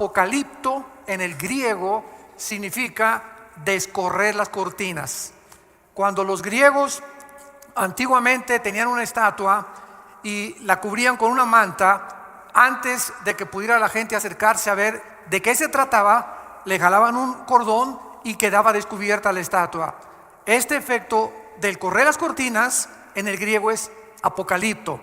Apocalipto en el griego significa descorrer las cortinas. Cuando los griegos antiguamente tenían una estatua y la cubrían con una manta, antes de que pudiera la gente acercarse a ver de qué se trataba, le jalaban un cordón y quedaba descubierta la estatua. Este efecto del correr las cortinas en el griego es apocalipto.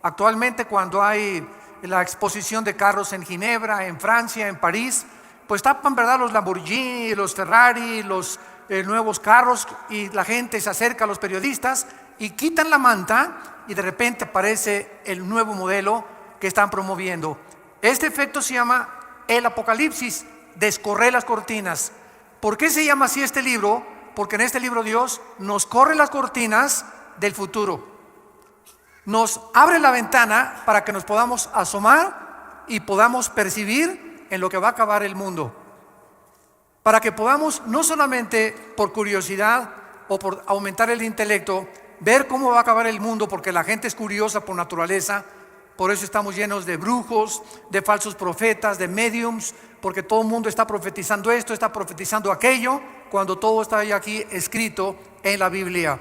Actualmente, cuando hay la exposición de carros en Ginebra, en Francia, en París, pues tapan, ¿verdad?, los Lamborghini, los Ferrari, los nuevos carros, y la gente se acerca a los periodistas y quitan la manta y de repente aparece el nuevo modelo que están promoviendo. Este efecto se llama el Apocalipsis, descorrer las cortinas. ¿Por qué se llama así este libro? Porque en este libro Dios nos corre las cortinas del futuro. Nos abre la ventana para que nos podamos asomar y podamos percibir en lo que va a acabar el mundo. Para que podamos, no solamente por curiosidad o por aumentar el intelecto, ver cómo va a acabar el mundo, porque la gente es curiosa por naturaleza. Por eso estamos llenos de brujos, de falsos profetas, de mediums, porque todo el mundo está profetizando esto, está profetizando aquello, cuando todo está ya aquí escrito en la Biblia.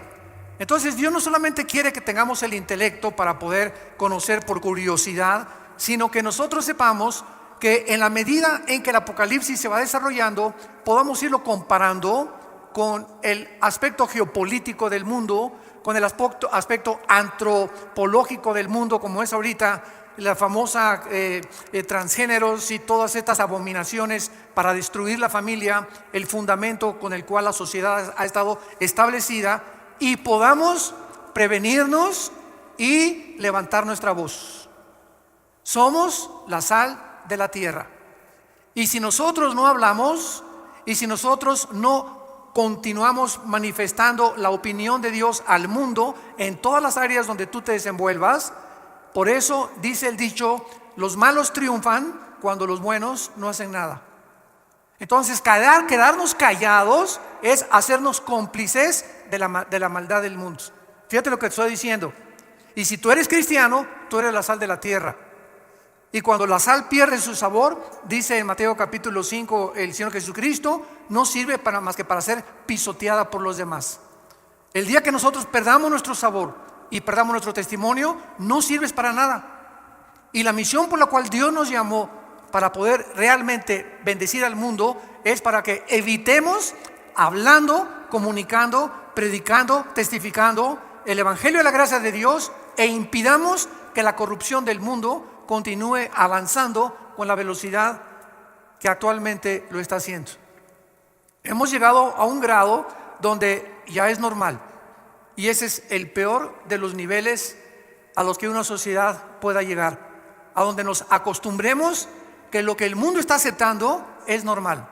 Entonces Dios no solamente quiere que tengamos el intelecto para poder conocer por curiosidad, sino que nosotros sepamos que en la medida en que el Apocalipsis se va desarrollando, podamos irlo comparando con el aspecto geopolítico del mundo, con el aspecto antropológico del mundo, como es ahorita la famosa transgéneros y todas estas abominaciones para destruir la familia, el fundamento con el cual la sociedad ha estado establecida, y podamos prevenirnos y levantar nuestra voz. Somos la sal de la tierra, y si nosotros no hablamos, y si nosotros no continuamos manifestando la opinión de Dios al mundo en todas las áreas donde tú te desenvuelvas, por eso dice el dicho: los malos triunfan cuando los buenos no hacen nada. Entonces quedarnos callados es hacernos cómplices de la maldad del mundo. Fíjate lo que te estoy diciendo. Y si tú eres cristiano, tú eres la sal de la tierra. Y cuando la sal pierde su sabor, dice en Mateo capítulo 5 el Señor Jesucristo, no sirve más que para ser pisoteada por los demás. El día que nosotros perdamos nuestro sabor y perdamos nuestro testimonio, no sirves para nada. Y la misión por la cual Dios nos llamó para poder realmente bendecir al mundo es para que evitemos hablando, comunicando, predicando, testificando el evangelio de la gracia de Dios, e impidamos que la corrupción del mundo continúe avanzando con la velocidad que actualmente lo está haciendo. Hemos llegado a un grado donde ya es normal, y ese es el peor de los niveles a los que una sociedad pueda llegar, a donde nos acostumbremos que lo que el mundo está aceptando es normal.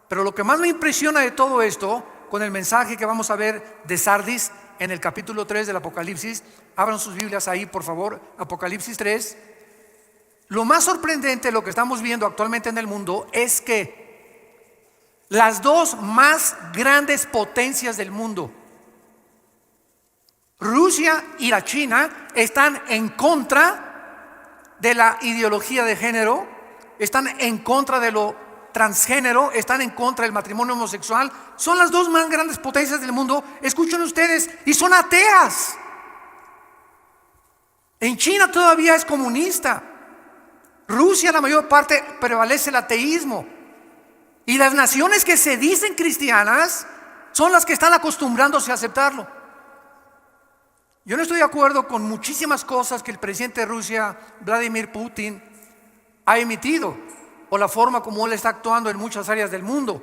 Pero lo que más me impresiona de todo esto, con el mensaje que vamos a ver de Sardis en el capítulo 3 del Apocalipsis, abran sus Biblias ahí, por favor, Apocalipsis 3. Lo más sorprendente de lo que estamos viendo actualmente en el mundo es que las dos más grandes potencias del mundo, Rusia y la China, están en contra de la ideología de género, están en contra de lo transgénero, están en contra del matrimonio homosexual. Son las dos más grandes potencias del mundo, escuchen ustedes, y son ateas. En China todavía es comunista. Rusia, la mayor parte, prevalece el ateísmo. Y las naciones que se dicen cristianas son las que están acostumbrándose a aceptarlo. Yo no estoy de acuerdo con muchísimas cosas que el presidente de Rusia, Vladimir Putin, ha emitido, o la forma como él está actuando en muchas áreas del mundo.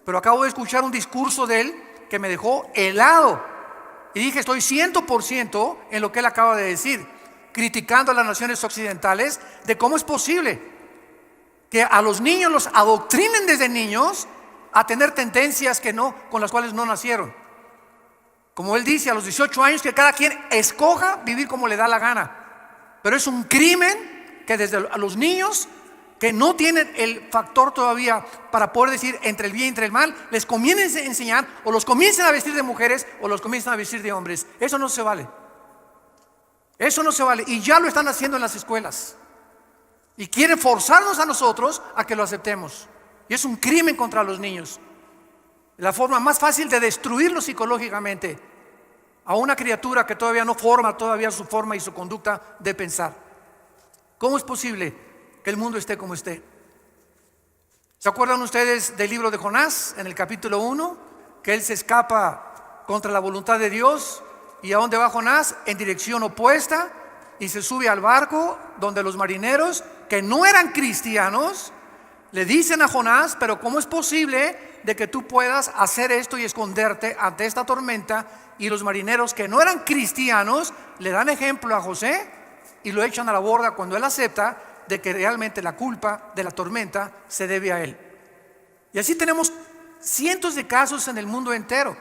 Pero acabo de escuchar un discurso de él que me dejó helado. Y dije, estoy 100% en lo que él acaba de decir, criticando a las naciones occidentales de cómo es posible que a los niños los adoctrinen desde niños a tener tendencias con las cuales no nacieron. Como él dice, a los 18 años que cada quien escoja vivir como le da la gana. Pero es un crimen que desde a los niños que no tienen el factor todavía para poder decir entre el bien y entre el mal, les comiencen a enseñar, o los comiencen a vestir de mujeres, o los comiencen a vestir de hombres. Eso no se vale. Eso no se vale. Y ya lo están haciendo en las escuelas. y quieren forzarnos a nosotros a que lo aceptemos. Y es un crimen contra los niños. La forma más fácil de destruirlos psicológicamente a una criatura que todavía no forma todavía su forma y su conducta de pensar. ¿Cómo es posible que el mundo esté como esté? ¿Se acuerdan ustedes del libro de Jonás en el capítulo 1? Que él se escapa contra la voluntad de Dios. ¿Y a dónde va Jonás? En dirección opuesta, y se sube al barco donde los marineros, que no eran cristianos, le dicen a Jonás: pero ¿cómo es posible de que tú puedas hacer esto y esconderte ante esta tormenta? Y los marineros, que no eran cristianos, le dan ejemplo a José y lo echan a la borda cuando él acepta de que realmente la culpa de la tormenta se debe a él. Y así tenemos cientos de casos en el mundo entero.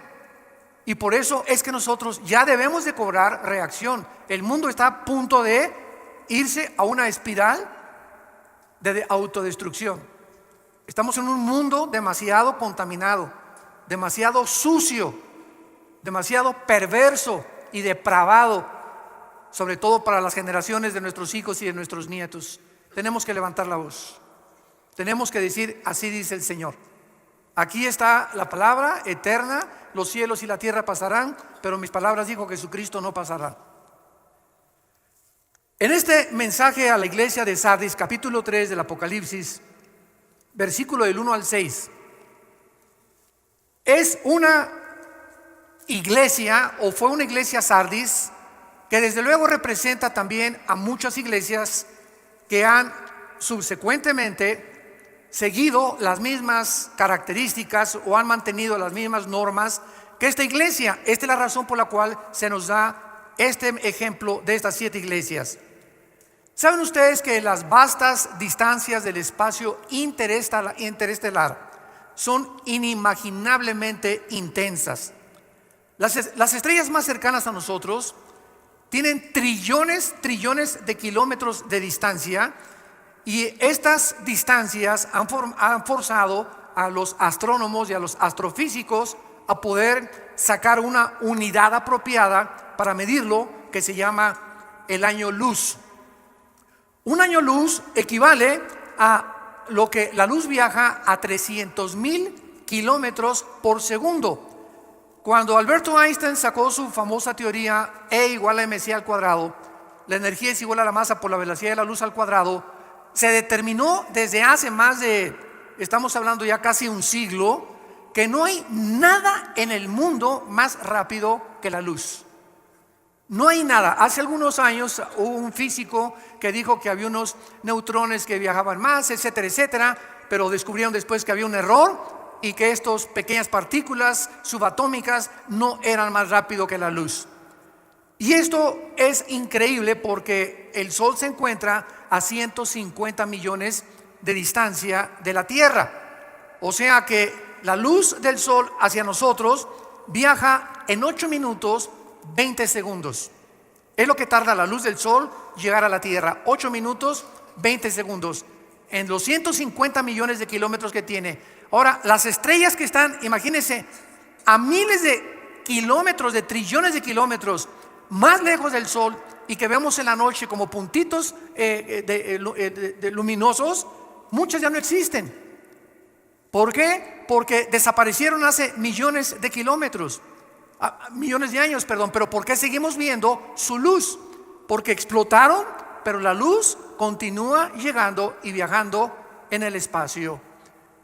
Y por eso es que nosotros ya debemos de cobrar reacción. El mundo está a punto de irse a una espiral de autodestrucción. Estamos en un mundo demasiado contaminado, demasiado sucio, demasiado perverso y depravado, sobre todo para las generaciones de nuestros hijos y de nuestros nietos. Tenemos que levantar la voz. Tenemos que decir: así dice el Señor. Aquí está la palabra eterna. Los cielos y la tierra pasarán, pero mis palabras, dijo Jesucristo, no pasarán. En este mensaje a la iglesia de Sardis, capítulo 3 del Apocalipsis, versículo del 1 al 6, es una iglesia, o fue una iglesia Sardis, que desde luego representa también a muchas iglesias que han subsecuentemente seguido las mismas características o han mantenido las mismas normas que esta iglesia. Esta es la razón por la cual se nos da este ejemplo de estas 7 iglesias. ¿Saben ustedes que las vastas distancias del espacio interestelar son inimaginablemente intensas? Las estrellas más cercanas a nosotros tienen trillones de kilómetros de distancia, y estas distancias han forzado a los astrónomos y a los astrofísicos a poder sacar una unidad apropiada para medirlo, que se llama el año luz. Un año luz equivale a lo que la luz viaja a 300,000 kilómetros por segundo. Cuando Alberto Einstein sacó su famosa teoría E igual a mc al cuadrado, la energía es igual a la masa por la velocidad de la luz al cuadrado, se determinó desde hace estamos hablando ya casi un siglo, que no hay nada en el mundo más rápido que la luz. No hay nada. Hace algunos años hubo un físico que dijo que había unos neutrones que viajaban más, etcétera, etcétera, pero descubrieron después que había un error y que estas pequeñas partículas subatómicas no eran más rápido que la luz. Y esto es increíble porque el Sol se encuentra a 150 millones de distancia de la Tierra. O sea que la luz del Sol hacia nosotros viaja en 8 minutos 20 segundos. Es lo que tarda la luz del Sol llegar a la Tierra. 8 minutos 20 segundos en los 150 millones de kilómetros que tiene. Ahora, las estrellas que están, imagínense, a miles de kilómetros, de trillones de kilómetros más lejos del Sol, y que vemos en la noche como puntitos luminosos, muchas ya no existen. ¿Por qué? Porque desaparecieron hace millones de kilómetros, millones de años, perdón. Pero ¿por qué seguimos viendo su luz? Porque explotaron, pero la luz continúa llegando y viajando en el espacio.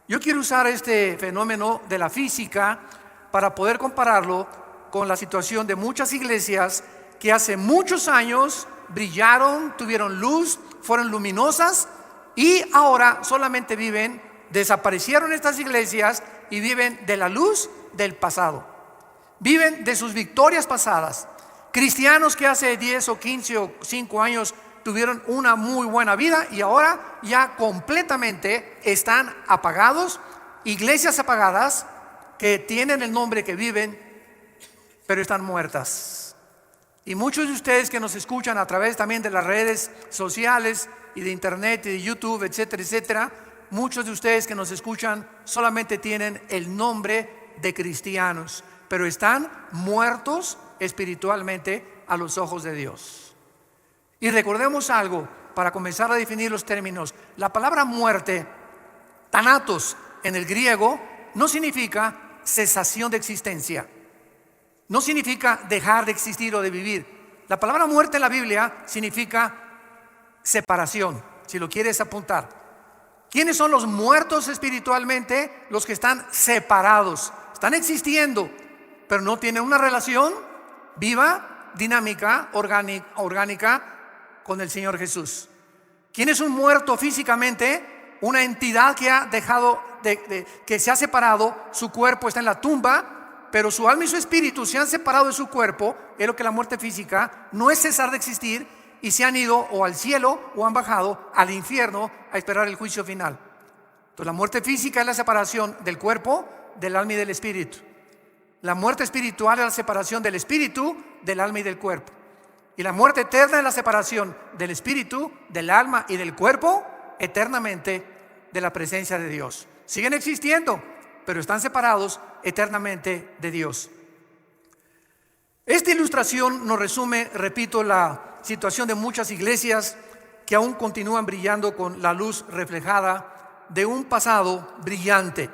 Yo quiero usar este fenómeno de la física para poder compararlo con la situación de muchas iglesias que hace muchos años brillaron, tuvieron luz, fueron luminosas, y ahora solamente desaparecieron estas iglesias y viven de la luz del pasado. Viven de sus victorias pasadas. Cristianos que hace 10 o 15 o 5 años tuvieron una muy buena vida y ahora ya completamente están apagados. Iglesias apagadas que tienen el nombre, que viven, pero están muertas. Y muchos de ustedes que nos escuchan a través también de las redes sociales y de internet y de YouTube, etcétera, etcétera, muchos de ustedes que nos escuchan solamente tienen el nombre de cristianos, pero están muertos espiritualmente a los ojos de Dios. Y recordemos algo para comenzar a definir los términos. La palabra muerte, thanatos en el griego, no significa cesación de existencia. No significa dejar de existir o de vivir. La palabra muerte en la Biblia significa separación, si lo quieres apuntar. ¿Quiénes son los muertos espiritualmente? Los que están separados. Están existiendo, pero no tienen una relación viva, dinámica, orgánica con el Señor Jesús. ¿Quién es un muerto físicamente? Una entidad que ha dejado, que se ha separado. Su cuerpo está en la tumba, pero su alma y su espíritu se han separado de su cuerpo. Es lo que la muerte física no es cesar de existir, y se han ido o al cielo o han bajado al infierno a esperar el juicio final. Entonces la muerte física es la separación del cuerpo, del alma y del espíritu. La muerte espiritual es la separación del espíritu, del alma y del cuerpo. Y la muerte eterna es la separación del espíritu, del alma y del cuerpo eternamente de la presencia de Dios. Siguen existiendo, pero están separados eternamente de Dios. Esta ilustración nos resume, repito, la situación de muchas iglesias que aún continúan brillando con la luz reflejada de un pasado brillante.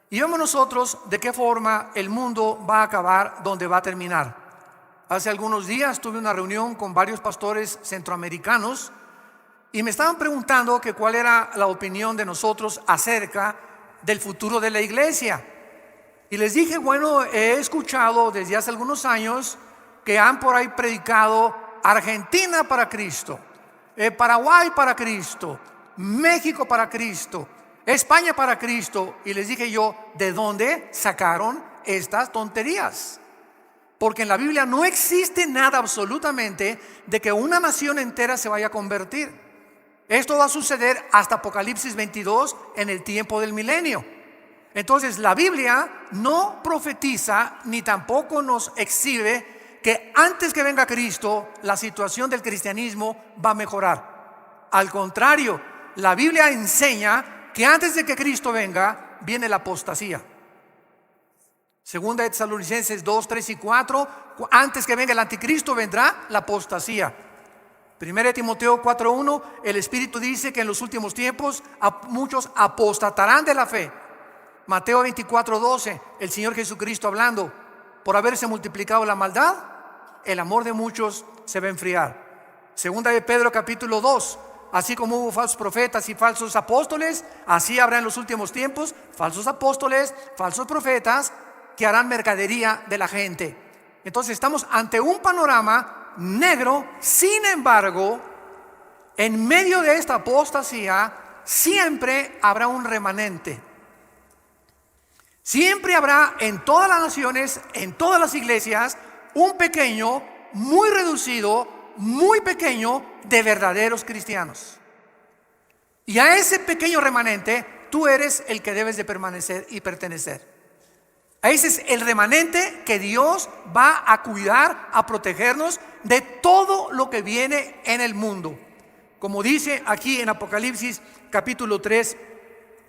Y vemos nosotros de qué forma el mundo va a acabar, donde va a terminar. Hace algunos días tuve una reunión con varios pastores centroamericanos y me estaban preguntando que cuál era la opinión de nosotros acerca del futuro de la iglesia. Y les dije, bueno, he escuchado desde hace algunos años que han por ahí predicado Argentina para Cristo, Paraguay para Cristo, México para Cristo, España para Cristo. Y les dije yo, ¿de dónde sacaron estas tonterías? Porque en la Biblia no existe nada absolutamente de que una nación entera se vaya a convertir. Esto va a suceder hasta Apocalipsis 22 en el tiempo del milenio. Entonces la Biblia no profetiza ni tampoco nos exhibe que antes que venga Cristo la situación del cristianismo va a mejorar. Al contrario, la Biblia enseña que antes de que Cristo venga viene la apostasía. Segunda de Tesalonicenses 2, 3 y 4, antes que venga el anticristo vendrá la apostasía. Primera de Timoteo 4:1, el Espíritu dice que en los últimos tiempos muchos apostatarán de la fe. Mateo 24:12, el Señor Jesucristo hablando, por haberse multiplicado la maldad, el amor de muchos se va a enfriar. Segunda de Pedro capítulo 2, así como hubo falsos profetas y falsos apóstoles, así habrá en los últimos tiempos falsos apóstoles, falsos profetas, que harán mercadería de la gente. Entonces estamos ante un panorama negro. Sin embargo, en medio de esta apostasía siempre habrá un remanente. Siempre habrá en todas las naciones, en todas las iglesias, un pequeño, muy reducido, muy pequeño de verdaderos cristianos. Y a ese pequeño remanente tú eres el que debes de permanecer y pertenecer. A ese es el remanente que Dios va a cuidar, a protegernos de todo lo que viene en el mundo. Como dice aquí en Apocalipsis capítulo 3,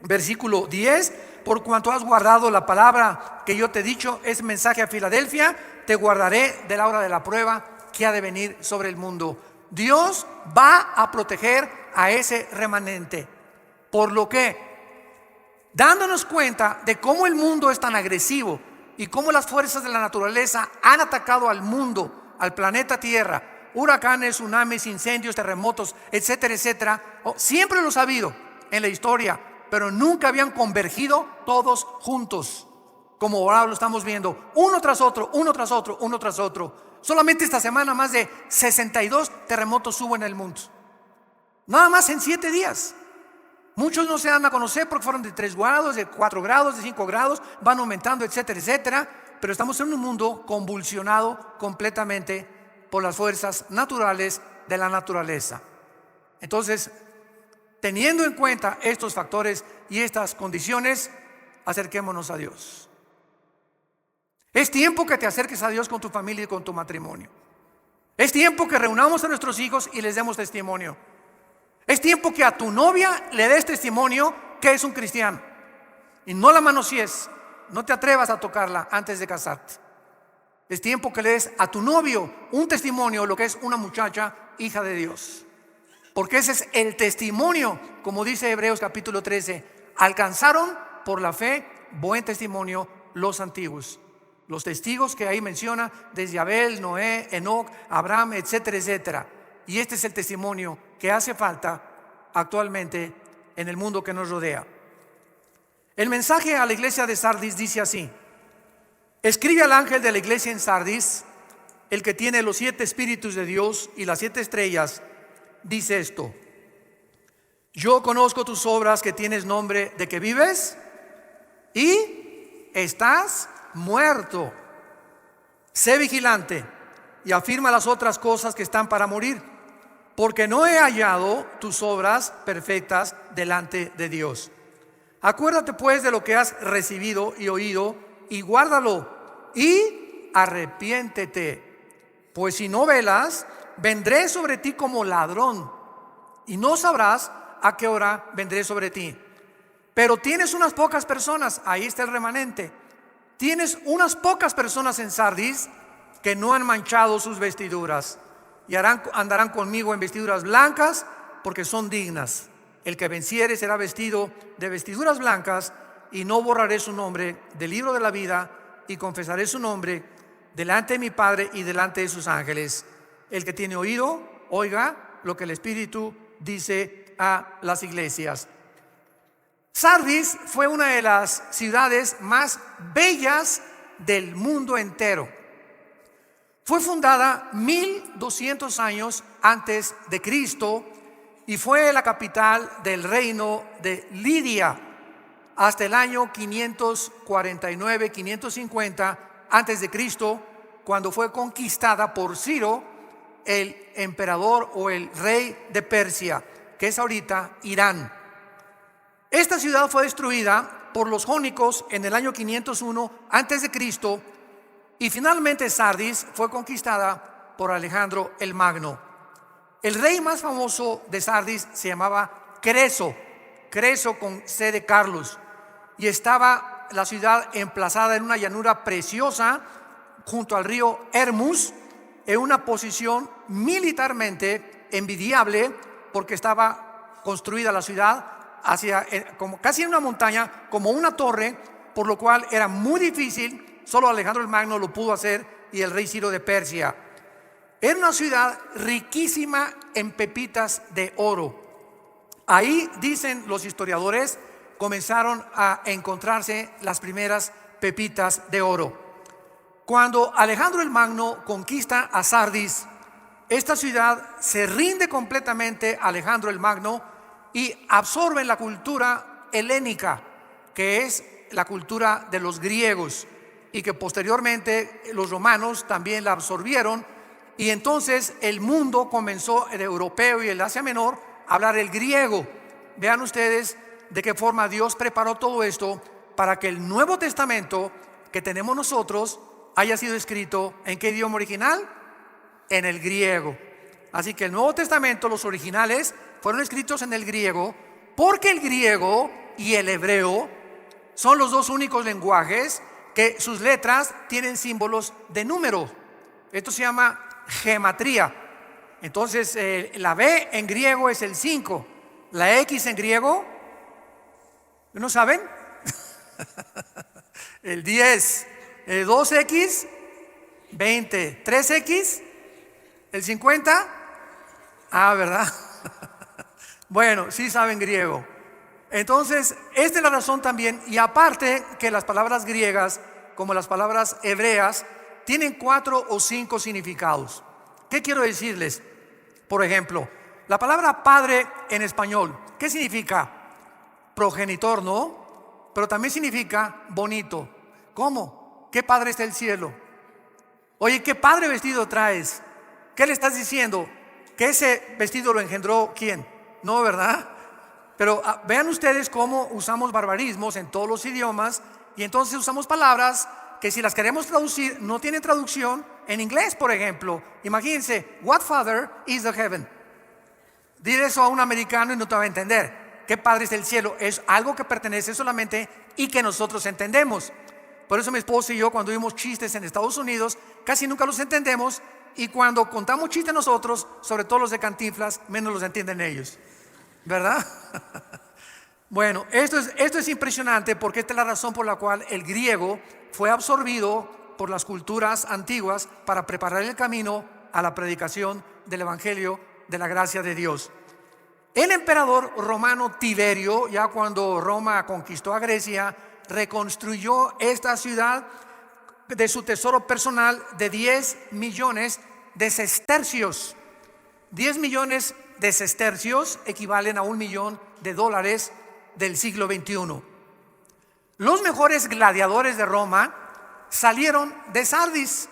versículo 10, por cuanto has guardado la palabra que yo te he dicho, es mensaje a Filadelfia, te guardaré de la hora de la prueba que ha de venir sobre el mundo. Dios va a proteger a ese remanente. Por lo que, dándonos cuenta de cómo el mundo es tan agresivo y cómo las fuerzas de la naturaleza han atacado al mundo, al planeta Tierra, huracanes, tsunamis, incendios, terremotos, etcétera, etcétera, siempre los ha habido en la historia, pero nunca habían convergido todos juntos, como ahora lo estamos viendo, uno tras otro, uno tras otro, uno tras otro. Solamente esta semana más de 62 terremotos hubo en el mundo, nada más en 7 días. Muchos no se dan a conocer porque fueron de 3 grados, de 4 grados, de 5 grados, van aumentando, etcétera, etcétera. Pero estamos en un mundo convulsionado completamente por las fuerzas naturales de la naturaleza. Entonces, teniendo en cuenta estos factores y estas condiciones, acerquémonos a Dios. Es tiempo que te acerques a Dios con tu familia y con tu matrimonio. Es tiempo que reunamos a nuestros hijos y les demos testimonio. Es tiempo que a tu novia le des testimonio que es un cristiano. Y no la manosees, no te atrevas a tocarla antes de casarte. Es tiempo que le des a tu novio un testimonio de lo que es una muchacha hija de Dios. Porque ese es el testimonio, como dice Hebreos capítulo 13. Alcanzaron por la fe buen testimonio los antiguos. Los testigos que ahí menciona, desde Abel, Noé, Enoc, Abraham, etcétera, etcétera. Y este es el testimonio que hace falta actualmente en el mundo que nos rodea. El mensaje a la iglesia de Sardis dice así: escribe al ángel de la iglesia en Sardis, el que tiene los 7 espíritus de Dios y las 7 estrellas, dice esto: yo conozco tus obras, que tienes nombre de que vives y estás muerto. Sé vigilante y afirma las otras cosas que están para morir, porque no he hallado tus obras perfectas delante de Dios. Acuérdate pues de lo que has recibido y oído, y guárdalo, y arrepiéntete. Pues si no velas, vendré sobre ti como ladrón, y no sabrás a qué hora vendré sobre ti. Pero tienes unas pocas personas, ahí está el remanente. Tienes unas pocas personas en Sardis que no han manchado sus vestiduras, y andarán conmigo en vestiduras blancas, porque son dignas. El que venciere será vestido de vestiduras blancas, y no borraré su nombre del libro de la vida, y confesaré su nombre delante de mi Padre y delante de sus ángeles. El que tiene oído, oiga lo que el Espíritu dice a las iglesias. Sardis fue una de las ciudades más bellas del mundo entero. Fue fundada 1200 años antes de Cristo y fue la capital del reino de Lidia hasta el año 549-550 antes de Cristo, cuando fue conquistada por Ciro, el emperador o el rey de Persia, que es ahorita Irán. Esta ciudad fue destruida por los jónicos en el año 501 antes de Cristo, y finalmente Sardis fue conquistada por Alejandro el Magno. El rey más famoso de Sardis se llamaba Creso con C de Carlos, y estaba la ciudad emplazada en una llanura preciosa junto al río Hermus, en una posición militarmente envidiable, porque estaba construida la ciudad hacia, como casi en una montaña, como una torre, por lo cual era muy difícil. Solo Alejandro el Magno lo pudo hacer, y el rey Ciro de Persia. Era una ciudad riquísima en pepitas de oro. Ahí, dicen los historiadores, comenzaron a encontrarse las primeras pepitas de oro. Cuando Alejandro el Magno conquista a Sardis, esta ciudad se rinde completamente a Alejandro el Magno y absorben la cultura helénica, que es la cultura de los griegos, y que posteriormente los romanos también la absorbieron, y entonces el mundo comenzó, el europeo y el Asia Menor, a hablar el griego. Vean ustedes de qué forma Dios preparó todo esto para que el Nuevo Testamento que tenemos nosotros haya sido escrito ¿en qué idioma original? En el griego. Así que el Nuevo Testamento, los originales, fueron escritos en el griego, porque el griego y el hebreo son los dos únicos lenguajes que sus letras tienen símbolos de número. Esto se llama gematría. Entonces la B en griego es el 5, la X en griego, ¿no saben? El 10, el 2X, 20, 3X, el 50. ¿Verdad? Bueno, sí saben griego. Entonces, esta es la razón también, y aparte que las palabras griegas, como las palabras hebreas, tienen 4 o 5 significados. ¿Qué quiero decirles? Por ejemplo, la palabra padre en español, ¿qué significa? Progenitor, ¿no? Pero también significa bonito. ¿Cómo? ¿Qué padre está el cielo? Oye, ¿qué padre vestido traes? ¿Qué le estás diciendo? ¿Que ese vestido lo engendró quién? No, ¿verdad? Pero vean ustedes cómo usamos barbarismos en todos los idiomas, y entonces usamos palabras que, si las queremos traducir, no tienen traducción en inglés. Por ejemplo, imagínense, what father is the heaven? Dile eso a un americano y no te va a entender. ¿Qué padre es el cielo? Es algo que pertenece solamente y que nosotros entendemos. Por eso mi esposa y yo, cuando vimos chistes en Estados Unidos casi nunca los entendemos, y cuando contamos chistes nosotros, sobre todo los de Cantinflas, menos los entienden ellos, ¿verdad? Bueno, esto es impresionante, porque esta es la razón por la cual el griego fue absorbido por las culturas antiguas para preparar el camino a la predicación del evangelio de la gracia de Dios. El emperador romano Tiberio, ya cuando Roma conquistó a Grecia, reconstruyó esta ciudad de su tesoro personal de 10 millones de sestercios. 10 millones de sestercios equivalen a $1 millón del siglo XXI. Los mejores gladiadores de Roma salieron de Sardis,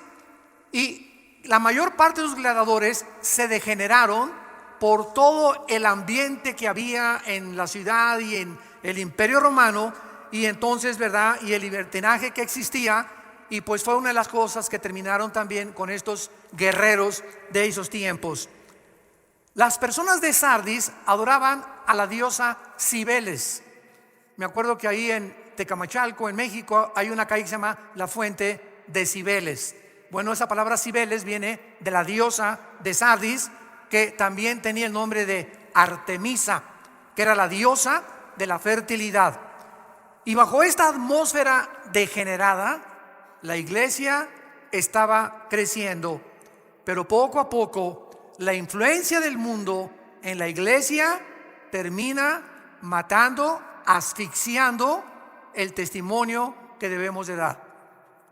y la mayor parte de los gladiadores se degeneraron por todo el ambiente que había en la ciudad y en el imperio romano, y entonces, ¿verdad?, y el libertinaje que existía, y pues fue una de las cosas que terminaron también con estos guerreros de esos tiempos. Las personas de Sardis adoraban a la diosa Cibeles. Me acuerdo que ahí en Tecamachalco, en México, hay una calle que se llama La Fuente de Cibeles. Bueno, esa palabra Cibeles viene de la diosa de Sardis, que también tenía el nombre de Artemisa, que era la diosa de la fertilidad. Y bajo esta atmósfera degenerada, la iglesia estaba creciendo, pero poco a poco la influencia del mundo en la iglesia termina matando, asfixiando el testimonio que debemos de dar.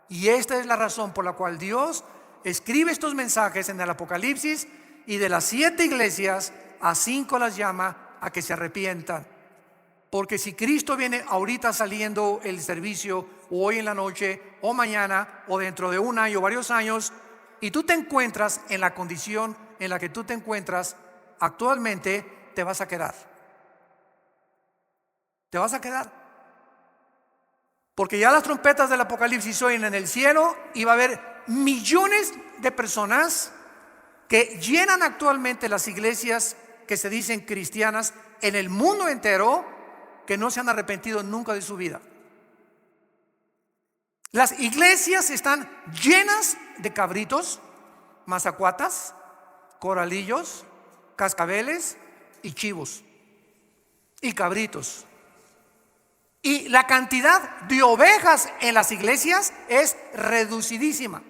Y esta es la razón por la cual Dios escribe estos mensajes en el Apocalipsis, y de las 7 iglesias a 5 las llama a que se arrepientan. Porque si Cristo viene ahorita saliendo el servicio, o hoy en la noche, o mañana, o dentro de un año o varios años, y tú te encuentras en la condición en la que tú te encuentras actualmente, te vas a quedar. Te vas a quedar. Porque ya las trompetas del Apocalipsis oyen en el cielo, y va a haber millones de personas que llenan actualmente las iglesias que se dicen cristianas en el mundo entero, que no se han arrepentido nunca de su vida. Las iglesias están llenas de cabritos, mazacuatas, coralillos, cascabeles y chivos y cabritos. Y la cantidad de ovejas en las iglesias es reducidísima.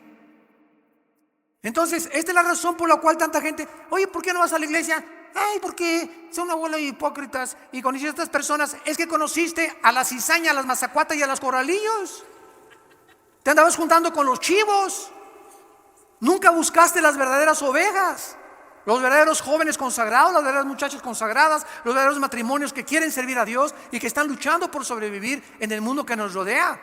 Entonces, esta es la razón por la cual tanta gente, oye, ¿por qué no vas a la iglesia? Ay, porque son una bola de hipócritas. Y conociste a estas personas. Es que conociste a la cizaña, a las mazacuatas y a los coralillos. Te andabas juntando con los chivos. Nunca buscaste las verdaderas ovejas, los verdaderos jóvenes consagrados, las verdaderas muchachas consagradas, los verdaderos matrimonios que quieren servir a Dios y que están luchando por sobrevivir en el mundo que nos rodea.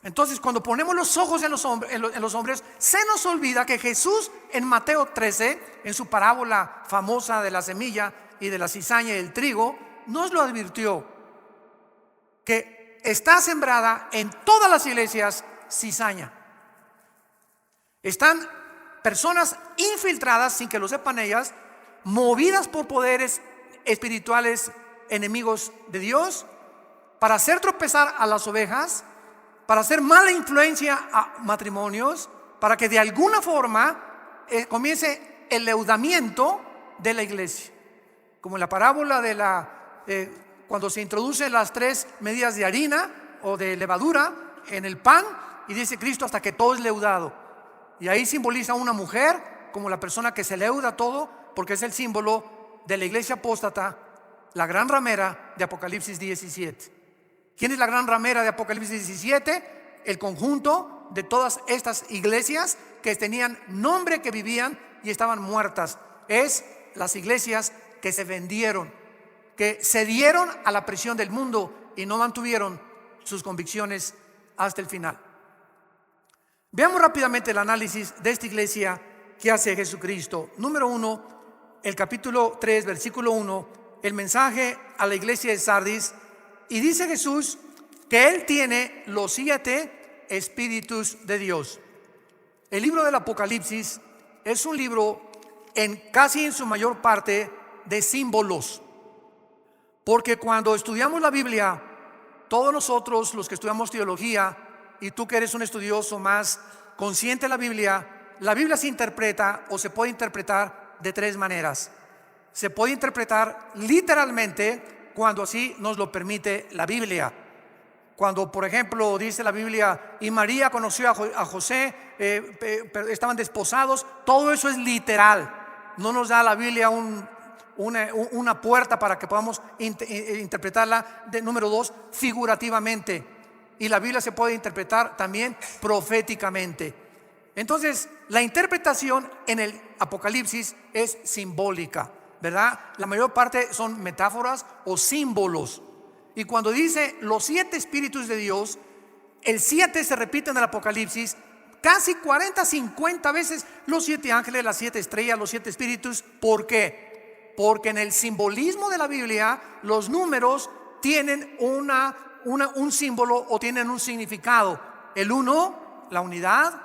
Entonces, cuando ponemos los ojos en los hombres, se nos olvida que Jesús en Mateo 13, en su parábola famosa de la semilla y de la cizaña y el trigo, nos lo advirtió, que está sembrada en todas las iglesias cizaña. Están personas infiltradas, sin que lo sepan ellas, movidas por poderes espirituales enemigos de Dios, para hacer tropezar a las ovejas, para hacer mala influencia a matrimonios, para que de alguna forma comience el leudamiento de la iglesia. Como en la parábola de cuando se introducen las 3 medidas de harina o de levadura en el pan, y dice Cristo hasta que todo es leudado. Y ahí simboliza a una mujer como la persona que se leuda todo, porque es el símbolo de la iglesia apóstata, la gran ramera de Apocalipsis 17. ¿Quién es la gran ramera de Apocalipsis 17? El conjunto de todas estas iglesias que tenían nombre, que vivían y estaban muertas. Es las iglesias que se vendieron, que cedieron a la presión del mundo y no mantuvieron sus convicciones hasta el final. Veamos rápidamente el análisis de esta iglesia que hace Jesucristo. Número 1, el capítulo 3, versículo 1, el mensaje a la iglesia de Sardis. Y dice Jesús que Él tiene los 7 espíritus de Dios. El libro del Apocalipsis es un libro casi en su mayor parte de símbolos. Porque cuando estudiamos la Biblia, todos nosotros los que estudiamos teología, y tú que eres un estudioso más consciente de la Biblia se interpreta o se puede interpretar de tres maneras. Se puede interpretar literalmente cuando así nos lo permite la Biblia. Cuando, por ejemplo, dice la Biblia, y María conoció a José, estaban desposados, todo eso es literal. No nos da la Biblia una puerta para que podamos interpretarla. Número dos, figurativamente. Y la Biblia se puede interpretar también proféticamente. Entonces, la interpretación en el Apocalipsis es simbólica, ¿verdad? La mayor parte son metáforas o símbolos. Y cuando dice los 7 espíritus de Dios, el 7 se repite en el Apocalipsis casi 40, 50 veces. Los 7 ángeles, las 7 estrellas, los 7 espíritus. ¿Por qué? Porque en el simbolismo de la Biblia los números tienen un símbolo o tienen un significado. El 1, la unidad.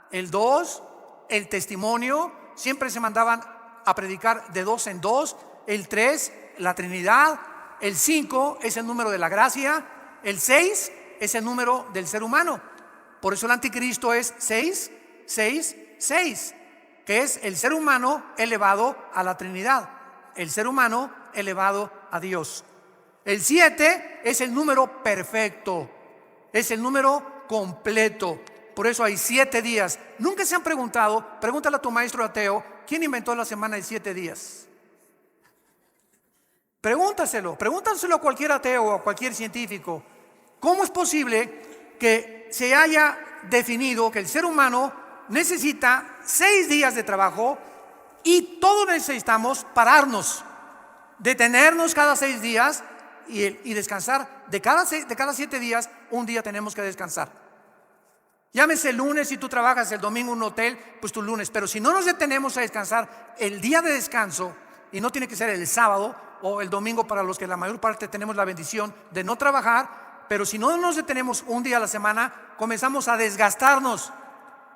El 2, el testimonio. Siempre se mandaban a predicar de 2 en 2. El 3, la Trinidad. El 5 es el número de la gracia. El 6 es el número del ser humano. Por eso el anticristo es 6, 6, 6, que es el ser humano elevado a la Trinidad, el ser humano elevado a Dios. El 7 es el número perfecto, es el número completo. Por eso hay 7 días. Nunca se han preguntado, pregúntale a tu maestro ateo, ¿quién inventó la semana de 7 días? Pregúntaselo a cualquier ateo o a cualquier científico. ¿Cómo es posible que se haya definido que el ser humano necesita 6 días de trabajo y todos necesitamos pararnos, detenernos cada 6 días y descansar? De cada 7 días, un día tenemos que descansar. Llámese el lunes, si tú trabajas el domingo en un hotel, pues tu lunes. Pero si no nos detenemos a descansar, el día de descanso, y no tiene que ser el sábado o el domingo para los que la mayor parte tenemos la bendición de no trabajar, pero si no nos detenemos un día a la semana, comenzamos a desgastarnos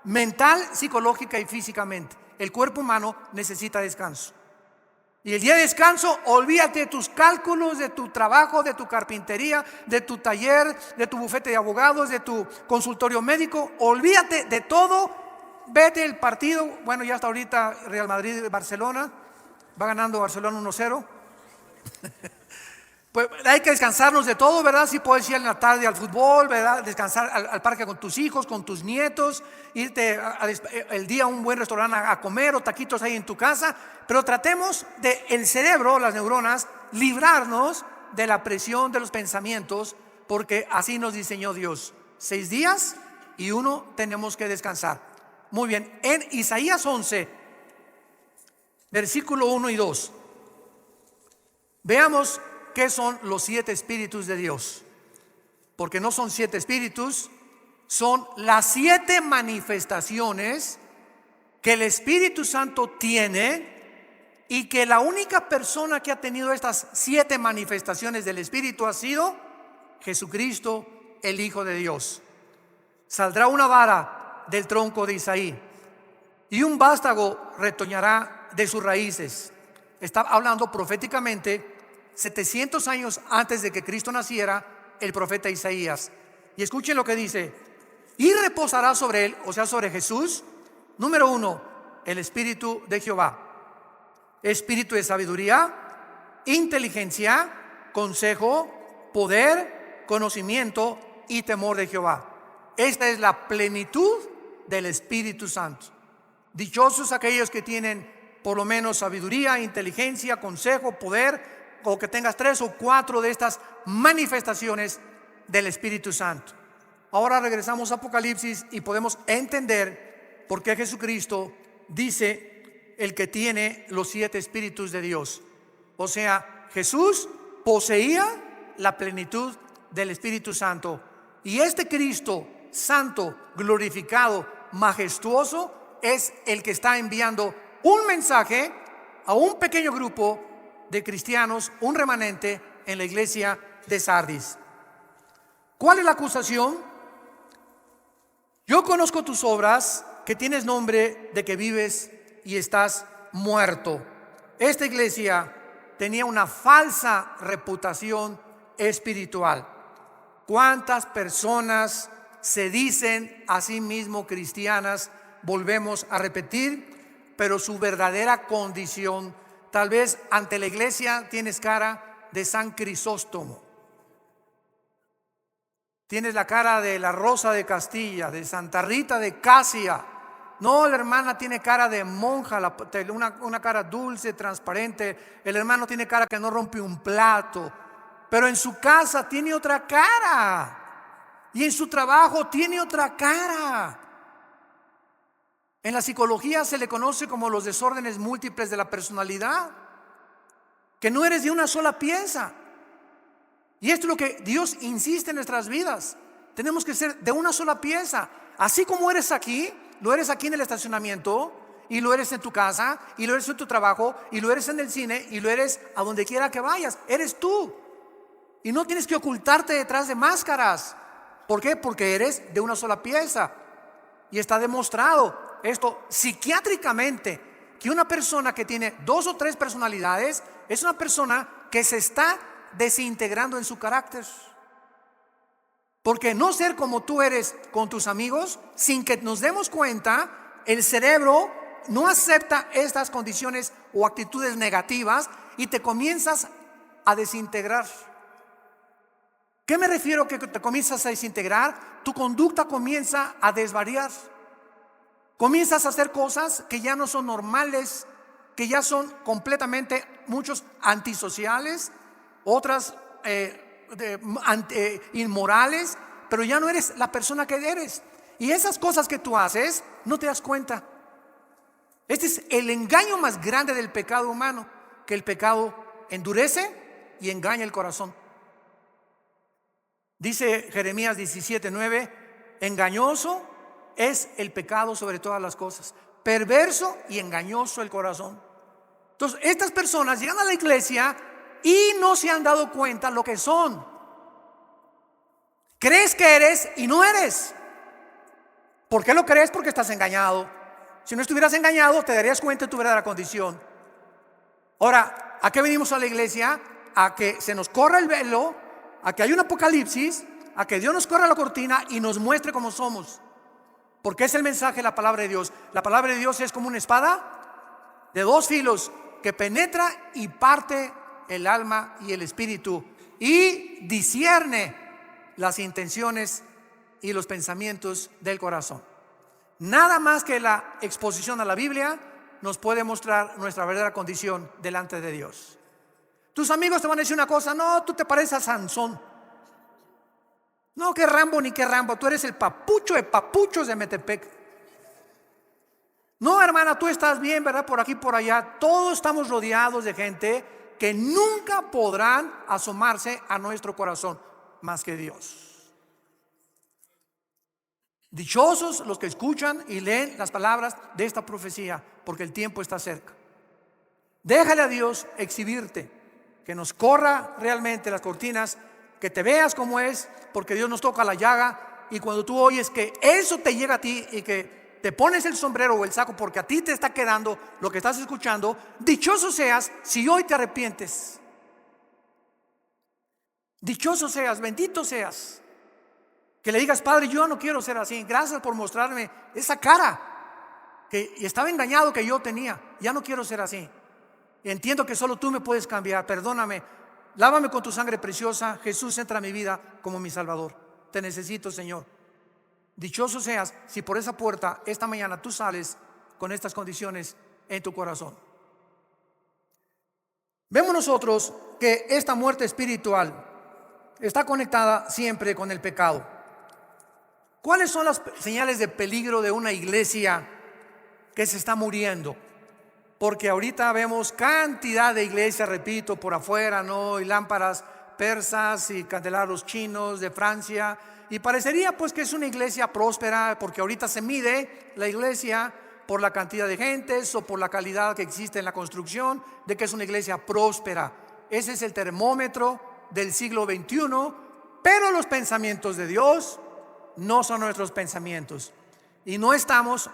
mental, psicológica y físicamente. El cuerpo humano necesita descanso. Y el día de descanso, olvídate de tus cálculos, de tu trabajo, de tu carpintería, de tu taller, de tu bufete de abogados, de tu consultorio médico. Olvídate de todo. Vete el partido. Bueno, ya hasta ahorita Real Madrid, Barcelona. Va ganando Barcelona 1-0. Pues hay que descansarnos de todo, ¿verdad? Si puedes ir en la tarde al fútbol, ¿verdad? Descansar al parque con tus hijos, con tus nietos, irte el día a un buen restaurante a comer o taquitos ahí en tu casa. Pero tratemos de el cerebro, las neuronas, librarnos de la presión de los pensamientos, porque así nos diseñó Dios. 6 días y 1 tenemos que descansar. Muy bien, en Isaías 11, versículo 1 y 2, veamos qué son los 7 espíritus de Dios. Porque no son 7 espíritus, son las 7 manifestaciones que el Espíritu Santo tiene, y que la única persona que ha tenido estas 7 manifestaciones del Espíritu ha sido Jesucristo, el Hijo de Dios. Saldrá una vara del tronco de Isaí y un vástago retoñará de sus raíces. Está hablando proféticamente 700 años antes de que Cristo naciera, el profeta Isaías. Y escuchen lo que dice: y reposará sobre él, o sea, sobre Jesús, número 1, el Espíritu de Jehová, espíritu de sabiduría, inteligencia, consejo, poder, conocimiento y temor de Jehová. Esta es la plenitud del Espíritu Santo. Dichosos aquellos que tienen por lo menos sabiduría, inteligencia, consejo, poder, o que tengas 3 o 4 de estas manifestaciones del Espíritu Santo. Ahora regresamos a Apocalipsis y podemos entender por qué Jesucristo dice el que tiene los 7 espíritus de Dios. O sea, Jesús poseía la plenitud del Espíritu Santo, y este Cristo santo, glorificado, majestuoso, es el que está enviando un mensaje a un pequeño grupo de cristianos, un remanente en la iglesia de Sardis. ¿Cuál es la acusación? Yo conozco tus obras, que tienes nombre de que vives y estás muerto. Esta iglesia tenía una falsa reputación espiritual. ¿Cuántas personas se dicen a sí mismo cristianas, volvemos a repetir, pero su verdadera condición, tal vez ante la iglesia tienes cara de San Crisóstomo, tienes la cara de la Rosa de Castilla, de Santa Rita de Casia. No, la hermana tiene cara de monja, una cara dulce, transparente. El hermano tiene cara que no rompe un plato, pero en su casa tiene otra cara, y en su trabajo tiene otra cara. En la psicología se le conoce como los desórdenes múltiples de la personalidad, que no eres de una sola pieza. Y esto es lo que Dios insiste en nuestras vidas. Tenemos que ser de una sola pieza. Así como eres aquí, lo eres aquí en el estacionamiento, y lo eres en tu casa, y lo eres en tu trabajo, y lo eres en el cine, y lo eres a donde quiera que vayas. Eres tú. Y no tienes que ocultarte detrás de máscaras. ¿Por qué? Porque eres de una sola pieza. Y está demostrado esto psiquiátricamente, que una persona que tiene 2 o 3 personalidades es una persona que se está desintegrando en su carácter. Porque no ser como tú eres con tus amigos, sin que nos demos cuenta, el cerebro no acepta estas condiciones o actitudes negativas y te comienzas a desintegrar. ¿Qué me refiero que te comienzas a desintegrar? Tu conducta comienza a desvariar. Comienzas a hacer cosas que ya no son normales, que ya son completamente, muchos antisociales, otras inmorales, pero ya no eres la persona que eres. Y esas cosas que tú haces, no te das cuenta. Este es el engaño más grande del pecado humano, que el pecado endurece y engaña el corazón. Dice Jeremías 17:9, engañoso es el pecado sobre todas las cosas, perverso y engañoso el corazón. Entonces, estas personas llegan a la iglesia y no se han dado cuenta lo que son. Crees que eres y no eres. ¿Por qué lo crees? Porque estás engañado. Si no estuvieras engañado, te darías cuenta de tu verdadera condición. Ahora, ¿a qué venimos a la iglesia? A que se nos corra el velo, a que haya un apocalipsis, a que Dios nos corra la cortina y nos muestre cómo somos. Porque es el mensaje de la palabra de Dios. La palabra de Dios es como una espada de 2 filos que penetra y parte el alma y el espíritu y discierne las intenciones y los pensamientos del corazón. Nada más que la exposición a la Biblia nos puede mostrar nuestra verdadera condición delante de Dios. Tus amigos te van a decir una cosa: no, tú te pareces a Sansón. No, que Rambo ni que Rambo, tú eres el papucho de papuchos de Metepec. No, hermana, tú estás bien, ¿verdad? Por aquí, por allá. Todos estamos rodeados de gente que nunca podrán asomarse a nuestro corazón más que Dios. Dichosos los que escuchan y leen las palabras de esta profecía, porque el tiempo está cerca. Déjale a Dios exhibirte, que nos corra realmente las cortinas, que te veas como es, porque Dios nos toca la llaga. Y cuando tú oyes que eso te llega a ti y que te pones el sombrero o el saco porque a ti te está quedando lo que estás escuchando, dichoso seas si hoy te arrepientes. Dichoso seas, bendito seas, que le digas: Padre, yo no quiero ser así, gracias por mostrarme esa cara que estaba engañado que yo tenía, ya no quiero ser así. Entiendo que solo tú me puedes cambiar, perdóname, lávame con tu sangre preciosa. Jesús, entra a mi vida como mi Salvador, te necesito, Señor. Dichoso seas si por esa puerta esta mañana tú sales con estas condiciones en tu corazón. Vemos nosotros que esta muerte espiritual está conectada siempre con el pecado. ¿Cuáles son las señales de peligro de una iglesia que se está muriendo? Porque ahorita vemos cantidad de iglesias, repito, por afuera, ¿no? Y lámparas persas y candelabros chinos de Francia. Y parecería pues que es una iglesia próspera, porque ahorita se mide la iglesia por la cantidad de gentes o por la calidad que existe en la construcción, de que es una iglesia próspera. Ese es el termómetro del siglo XXI, pero los pensamientos de Dios no son nuestros pensamientos. Y no estamos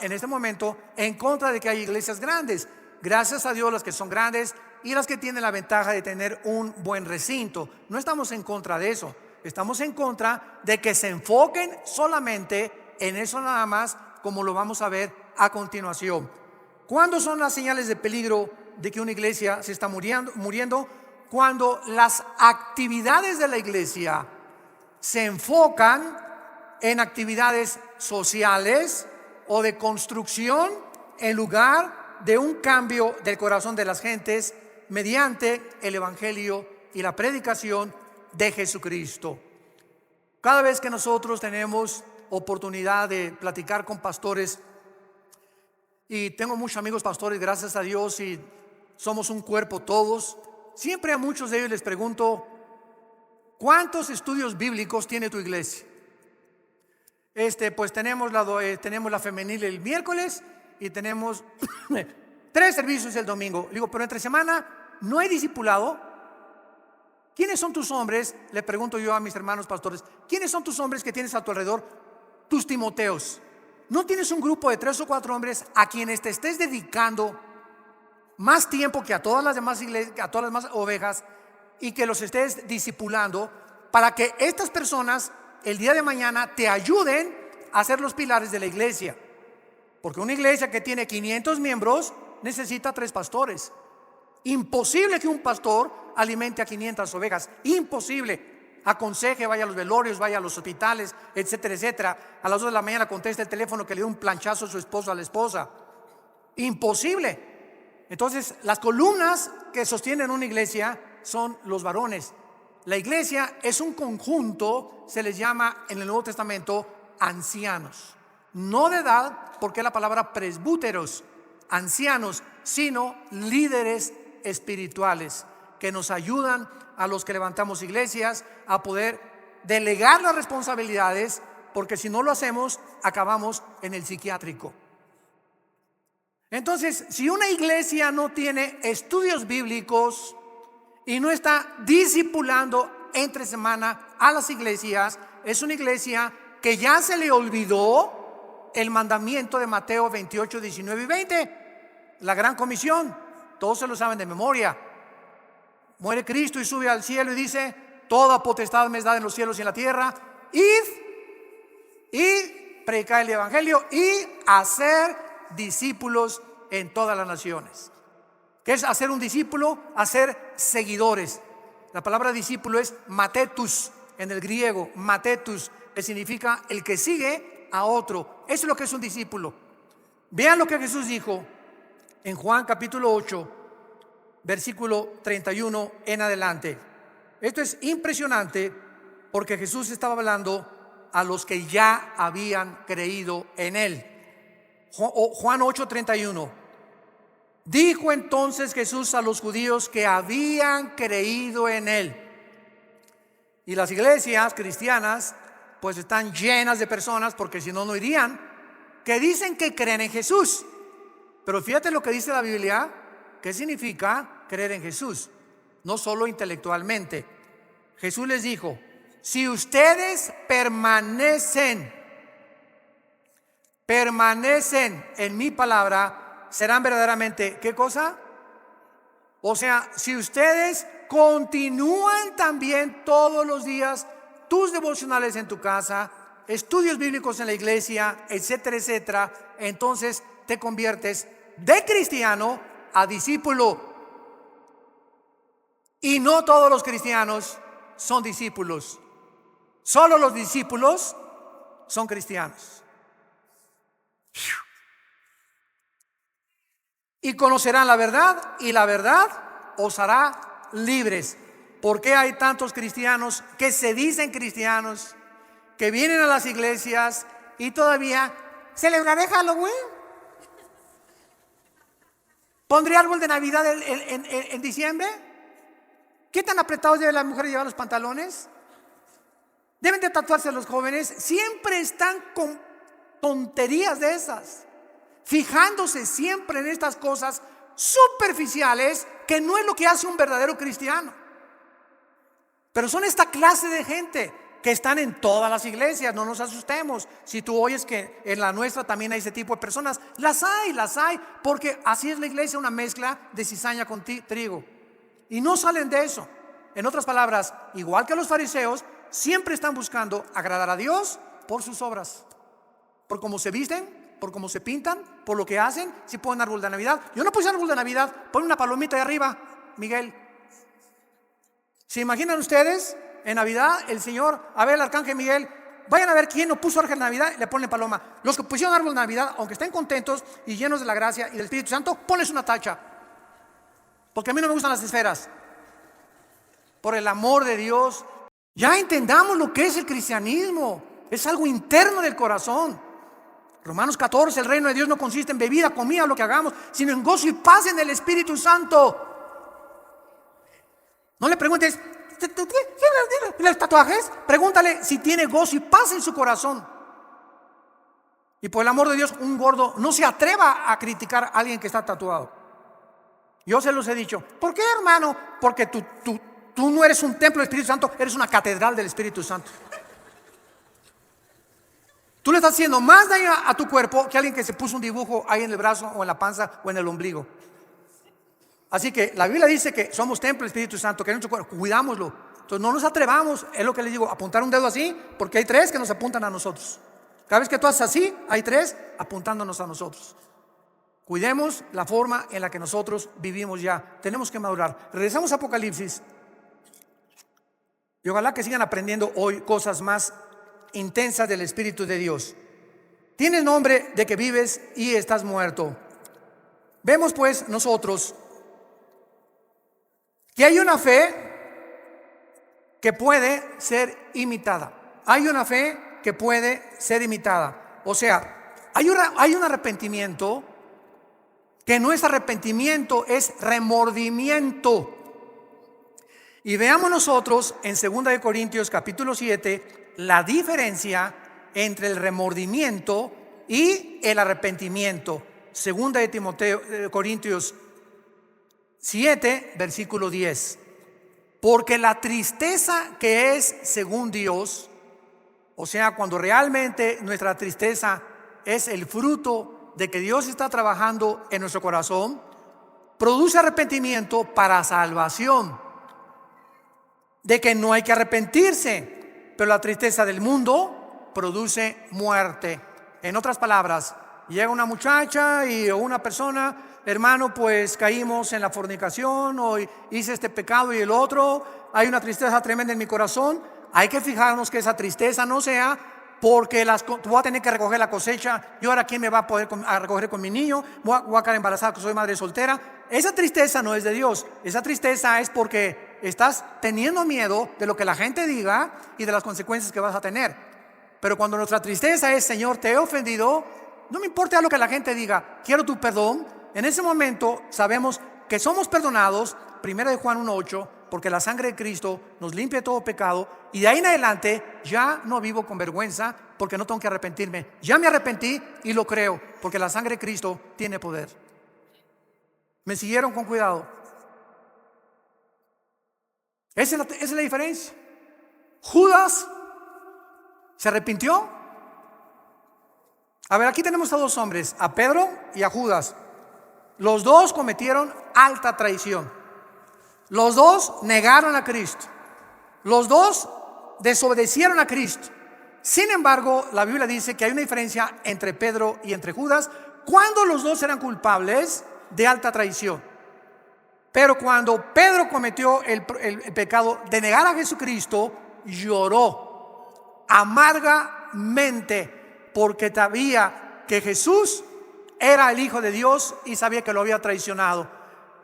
en este momento en contra de que haya iglesias grandes. Gracias a Dios las que son grandes y las que tienen la ventaja de tener un buen recinto. No estamos en contra de eso. Estamos en contra de que se enfoquen solamente en eso nada más, como lo vamos a ver a continuación. ¿Cuándo son las señales de peligro de que una iglesia se está muriendo? Cuando las actividades de la iglesia se enfocan en actividades sociales o de construcción en lugar de un cambio del corazón de las gentes mediante el evangelio y la predicación de Jesucristo. Cada vez que nosotros tenemos oportunidad de platicar con pastores, y tengo muchos amigos pastores, gracias a Dios, y somos un cuerpo todos, siempre a muchos de ellos les pregunto: ¿cuántos estudios bíblicos tiene tu iglesia? Pues tenemos la femenil el miércoles y tenemos 3 servicios el domingo. Le digo, pero entre semana no hay discipulado. ¿Quiénes son tus hombres? Le pregunto yo a mis hermanos pastores, ¿quiénes son tus hombres que tienes a tu alrededor? Tus Timoteos. ¿No tienes un grupo de 3 o 4 hombres a quienes te estés dedicando más tiempo que a todas las demás iglesias, a todas las demás ovejas, y que los estés discipulando para que estas personas el día de mañana te ayuden a ser los pilares de la iglesia? Porque una iglesia que tiene 500 miembros necesita 3 pastores. Imposible que un pastor alimente a 500 ovejas. Imposible. Aconseje, vaya a los velorios, vaya a los hospitales, etcétera, etcétera. A las 2 de la mañana contesta el teléfono que le dio un planchazo a su esposo, a la esposa. Imposible. Entonces, las columnas que sostienen una iglesia son los varones. La iglesia es un conjunto, se les llama en el Nuevo Testamento ancianos. No de edad, porque la palabra presbúteros, ancianos, sino líderes espirituales que nos ayudan a los que levantamos iglesias a poder delegar las responsabilidades, porque si no lo hacemos acabamos en el psiquiátrico. Entonces, si una iglesia no tiene estudios bíblicos y no está discipulando entre semana a las iglesias, es una iglesia que ya se le olvidó el mandamiento de Mateo 28, 19 y 20, la gran comisión. Todos se lo saben de memoria. Muere Cristo y sube al cielo y dice: toda potestad me es dada en los cielos y en la tierra. Id y predicad el evangelio y hacer discípulos en todas las naciones. ¿Qué es hacer un discípulo? Hacer seguidores. La palabra discípulo es matetus en el griego, matetus, que significa el que sigue a otro. Eso es lo que es un discípulo. Vean lo que Jesús dijo en Juan capítulo 8, versículo 31 en adelante. Esto es impresionante porque Jesús estaba hablando a los que ya habían creído en Él. Juan 8, 31. Dijo entonces Jesús a los judíos que habían creído en Él. Y las iglesias cristianas pues están llenas de personas, porque si no, no irían, que dicen que creen en Jesús. Pero fíjate lo que dice la Biblia. ¿Qué significa creer en Jesús? No solo intelectualmente. Jesús les dijo: si ustedes permanecen en mi palabra, serán verdaderamente, ¿qué cosa? O sea, si ustedes continúan también todos los días tus devocionales en tu casa, estudios bíblicos en la iglesia, etcétera, etcétera, entonces te conviertes de cristiano a discípulo. Y no todos los cristianos son discípulos. Solo los discípulos son cristianos. Y conocerán la verdad, y la verdad os hará libres. ¿Por qué hay tantos cristianos que se dicen cristianos, que vienen a las iglesias y todavía celebraré Halloween? ¿Pondré árbol de Navidad en diciembre? ¿Qué tan apretados deben las mujeres llevar los pantalones? ¿Deben de tatuarse los jóvenes? Siempre están con tonterías de esas, fijándose siempre en estas cosas superficiales que no es lo que hace un verdadero cristiano. Pero son esta clase de gente que están en todas las iglesias. No nos asustemos si tú oyes que en la nuestra también hay ese tipo de personas. Las hay, porque así es la iglesia, una mezcla de cizaña con trigo. Y no salen de eso. En otras palabras, igual que los fariseos, siempre están buscando agradar a Dios por sus obras, por cómo se visten, por cómo se pintan, por lo que hacen. Si ponen árbol de Navidad, yo no puse árbol de Navidad, pon una palomita de arriba, Miguel. ¿Se imaginan ustedes en Navidad el Señor, a ver, el arcángel Miguel, vayan a ver quién no puso árbol de Navidad y le ponen paloma? Los que pusieron árbol de Navidad, aunque estén contentos y llenos de la gracia y del Espíritu Santo, ponles una tacha, porque a mí no me gustan las esferas. Por el amor de Dios, ya entendamos lo que es el cristianismo. Es algo interno del corazón. Romanos 14, el reino de Dios no consiste en bebida, comida, lo que hagamos, sino en gozo y paz en el Espíritu Santo. No le preguntes, ¿tiene tatuajes? Pregúntale si tiene gozo y paz en su corazón. Y por el amor de Dios, un gordo no se atreva a criticar a alguien que está tatuado. Yo se los he dicho. ¿Por qué, hermano? Porque tú no eres un templo del Espíritu Santo, eres una catedral del Espíritu Santo. Tú le estás haciendo más daño a tu cuerpo que alguien que se puso un dibujo ahí en el brazo o en la panza o en el ombligo. Así que la Biblia dice que somos templo del Espíritu Santo, que es nuestro cuerpo, cuidámoslo. Entonces no nos atrevamos, es lo que les digo, apuntar un dedo así, porque hay tres que nos apuntan a nosotros. Cada vez que tú haces así, hay tres apuntándonos a nosotros. Cuidemos la forma en la que nosotros vivimos ya. Tenemos que madurar. Regresamos a Apocalipsis. Y ojalá que sigan aprendiendo hoy cosas más intensas del Espíritu de Dios. Tienes nombre de que vives y estás muerto. Vemos pues nosotros que hay una fe que puede ser imitada. Hay una fe que puede ser imitada. O sea, hay un arrepentimiento que no es arrepentimiento, es remordimiento. Y veamos nosotros en 2 Corintios capítulo 7 la diferencia entre el remordimiento y el arrepentimiento. 2 Corintios 7, versículo 10. Porque la tristeza que es según Dios, o sea, cuando realmente nuestra tristeza es el fruto de que Dios está trabajando en nuestro corazón, produce arrepentimiento para salvación. De que no hay que arrepentirse, pero la tristeza del mundo produce muerte. En otras palabras, llega una muchacha o una persona, hermano, pues caímos en la fornicación o hice este pecado y el otro, hay una tristeza tremenda en mi corazón. Hay que fijarnos que esa tristeza no sea porque tú vas a tener que recoger la cosecha. Yo ahora, ¿quién me va a poder recoger con mi niño? Voy a quedar embarazada, que soy madre soltera. Esa tristeza no es de Dios. Esa tristeza es porque estás teniendo miedo de lo que la gente diga y de las consecuencias que vas a tener. Pero cuando nuestra tristeza es, Señor, te he ofendido, no me importa lo que la gente diga, quiero tu perdón. En ese momento sabemos que somos perdonados, 1 Juan 1:8, porque la sangre de Cristo nos limpia de todo pecado, y de ahí en adelante ya no vivo con vergüenza porque no tengo que arrepentirme. Ya me arrepentí y lo creo, porque la sangre de Cristo tiene poder. ¿Me siguieron con cuidado? Esa es la diferencia. Judas se arrepintió. A ver, aquí tenemos a dos hombres, a Pedro y a Judas. Los dos cometieron alta traición. Los dos negaron a Cristo. Los dos desobedecieron a Cristo. Sin embargo, la Biblia dice que hay una diferencia entre Pedro y entre Judas cuando los dos eran culpables de alta traición. Pero cuando Pedro cometió el pecado de negar a Jesucristo, lloró amargamente porque sabía que Jesús era el Hijo de Dios y sabía que lo había traicionado.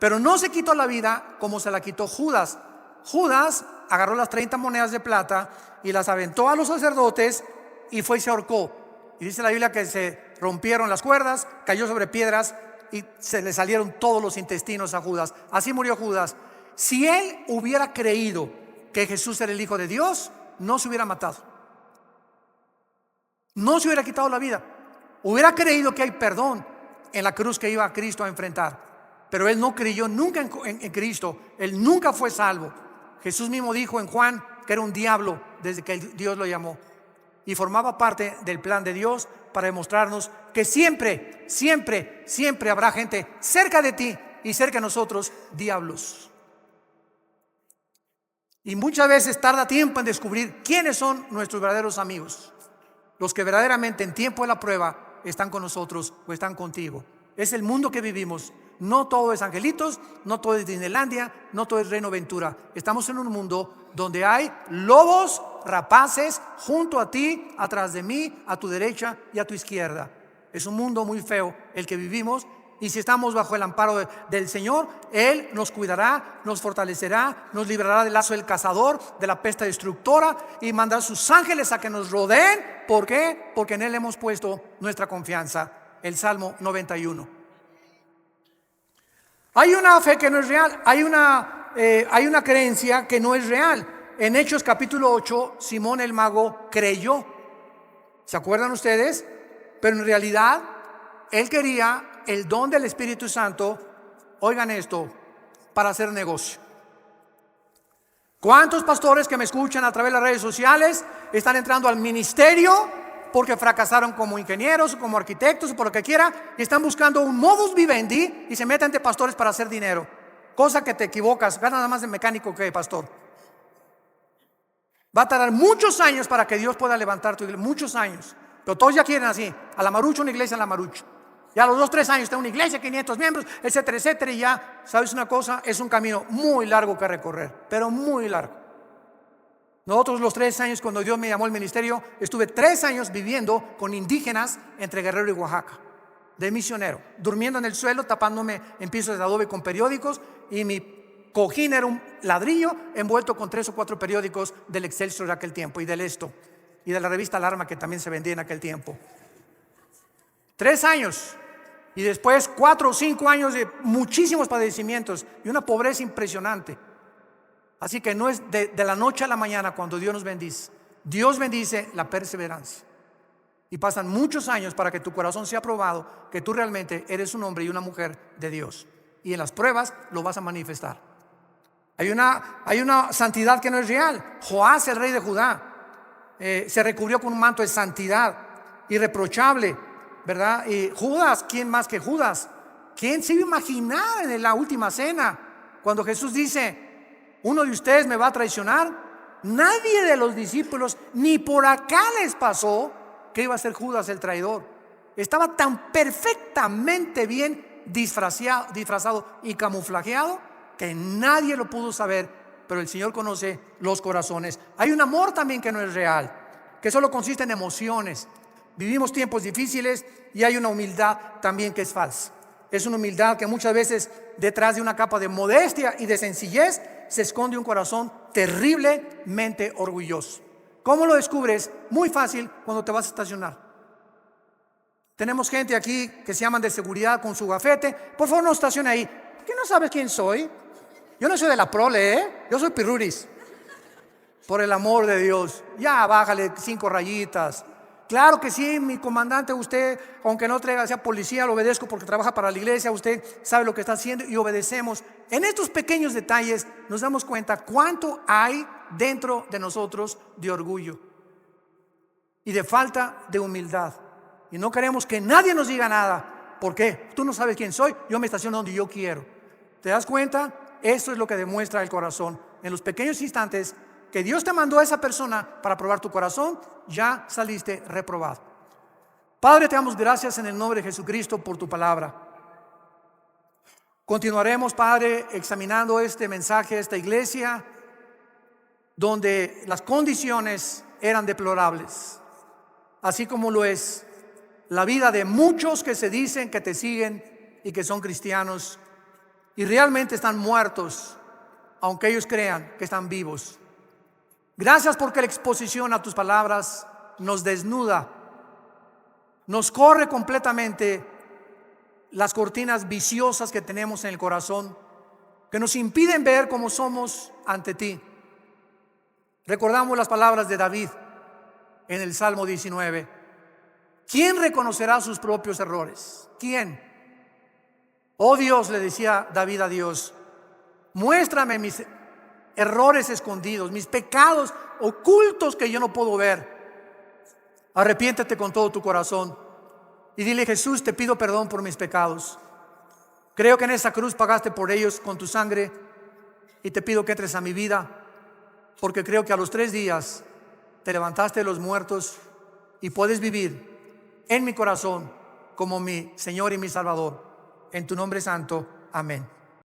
Pero no se quitó la vida como se la quitó Judas. Judas agarró las 30 monedas de plata y las aventó a los sacerdotes y fue y se ahorcó. Y dice la Biblia que se rompieron las cuerdas, cayó sobre piedras y se le salieron todos los intestinos a Judas. Así murió Judas. Si él hubiera creído que Jesús era el Hijo de Dios, no se hubiera matado, no se hubiera quitado la vida. Hubiera creído que hay perdón en la cruz que iba a Cristo a enfrentar. Pero él no creyó nunca en Cristo. Él nunca fue salvo. Jesús mismo dijo en Juan que era un diablo desde que Dios lo llamó. Y formaba parte del plan de Dios para demostrarnos que siempre, siempre, siempre habrá gente cerca de ti y cerca de nosotros, diablos. Y muchas veces tarda tiempo en descubrir quiénes son nuestros verdaderos amigos. Los que verdaderamente en tiempo de la prueba están con nosotros o están contigo. Es el mundo que vivimos. No todo es angelitos, no todo es Disneylandia, no todo es Reino Ventura. Estamos en un mundo donde hay lobos rapaces junto a ti, atrás de mí, a tu derecha y a tu izquierda. Es un mundo muy feo el que vivimos. Y si estamos bajo el amparo del Señor, Él nos cuidará, nos fortalecerá, nos librará del lazo del cazador, de la peste destructora, y mandará sus ángeles a que nos rodeen. ¿Por qué? Porque en Él hemos puesto nuestra confianza. El Salmo 91. Hay una fe que no es real, hay una creencia que no es real. En Hechos capítulo 8, Simón el mago creyó. ¿Se acuerdan ustedes? Pero en realidad él quería el don del Espíritu Santo, oigan esto, para hacer negocio. ¿Cuántos pastores que me escuchan a través de las redes sociales están entrando al ministerio porque fracasaron como ingenieros, como arquitectos o por lo que quiera, y están buscando un modus vivendi y se meten ante pastores para hacer dinero? Cosa que te equivocas, gana nada más de mecánico que de pastor. Va a tardar muchos años para que Dios pueda levantar tu iglesia, muchos años. Pero todos ya quieren así, a la marucha, una iglesia a la marucha. Ya a los 2, 3 años está una iglesia, 500 miembros, etcétera, etcétera. Y ya, ¿sabes una cosa? Es un camino muy largo que recorrer, pero muy largo. Nosotros los 3 años cuando Dios me llamó al ministerio, estuve 3 años viviendo con indígenas entre Guerrero y Oaxaca, de misionero, durmiendo en el suelo, tapándome en pisos de adobe con periódicos, y mi cojín era un ladrillo envuelto con 3 o 4 periódicos del Excelsior de aquel tiempo, y del Esto, y de la revista Alarma, que también se vendía en aquel tiempo. 3 años, y después 4 o 5 años de muchísimos padecimientos y una pobreza impresionante. Así que no es de la noche a la mañana cuando Dios nos bendice. Dios bendice la perseverancia. Y pasan muchos años para que tu corazón sea probado, que tú realmente eres un hombre y una mujer de Dios. Y en las pruebas lo vas a manifestar. Hay una santidad que no es real. Joás, el rey de Judá, se recubrió con un manto de santidad irreprochable, ¿verdad? Y Judas, ¿quién más que Judas? ¿Quién se iba a imaginar en la última cena cuando Jesús dice: uno de ustedes me va a traicionar? Nadie de los discípulos ni por acá les pasó que iba a ser Judas el traidor. Estaba tan perfectamente bien disfrazado y camuflajeado que nadie lo pudo saber, pero el Señor conoce los corazones. Hay un amor también que no es real, que solo consiste en emociones. Vivimos tiempos difíciles y hay una humildad también que es falsa. Es una humildad que muchas veces detrás de una capa de modestia y de sencillez se esconde un corazón terriblemente orgulloso. ¿Cómo lo descubres? Muy fácil, cuando te vas a estacionar. Tenemos gente aquí que se llaman de seguridad con su gafete. Por favor, no estacione ahí. ¿Qué no sabes quién soy? Yo no soy de la prole, yo soy Piruris. Por el amor de Dios, ya bájale 5 rayitas. Claro que sí, mi comandante, usted, aunque no traiga, sea policía, lo obedezco porque trabaja para la iglesia, usted sabe lo que está haciendo y obedecemos. En estos pequeños detalles nos damos cuenta cuánto hay dentro de nosotros de orgullo y de falta de humildad. Y no queremos que nadie nos diga nada. ¿Por qué? Tú no sabes quién soy, yo me estaciono donde yo quiero. ¿Te das cuenta? Esto es lo que demuestra el corazón. En los pequeños instantes que Dios te mandó a esa persona para probar tu corazón, ya saliste reprobado. Padre, te damos gracias en el nombre de Jesucristo por tu palabra. Continuaremos, Padre, examinando este mensaje, esta iglesia, donde las condiciones eran deplorables, así como lo es la vida de muchos que se dicen que te siguen y que son cristianos y realmente están muertos, aunque ellos crean que están vivos. Gracias porque la exposición a tus palabras nos desnuda, nos corre completamente las cortinas viciosas que tenemos en el corazón, que nos impiden ver cómo somos ante ti. Recordamos las palabras de David en el Salmo 19. ¿Quién reconocerá sus propios errores? ¿Quién? Oh Dios, le decía David a Dios, muéstrame mis errores escondidos, mis pecados ocultos que yo no puedo ver. Arrepiéntete con todo tu corazón y dile: Jesús, te pido perdón por mis pecados. Creo que en esa cruz pagaste por ellos con tu sangre y te pido que entres a mi vida porque creo que a los 3 días te levantaste de los muertos y puedes vivir en mi corazón como mi Señor y mi Salvador. En tu nombre santo, amén.